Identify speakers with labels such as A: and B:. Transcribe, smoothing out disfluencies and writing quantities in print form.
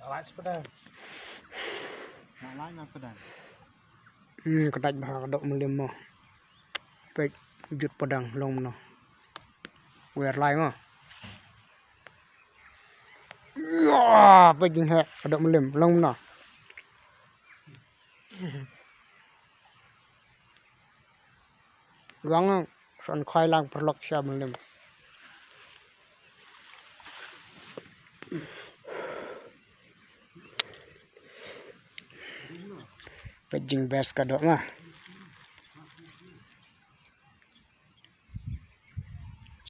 A: Alat sepeda. Nak lain apa dah?
B: Kedaj bah kadok melim mo. Pe jut pedang long no. Wer lai mo. Ya, pe jing he kadok melim long no. Wang son khoi lang perlok sya melim. Pe jing bes kadok mah.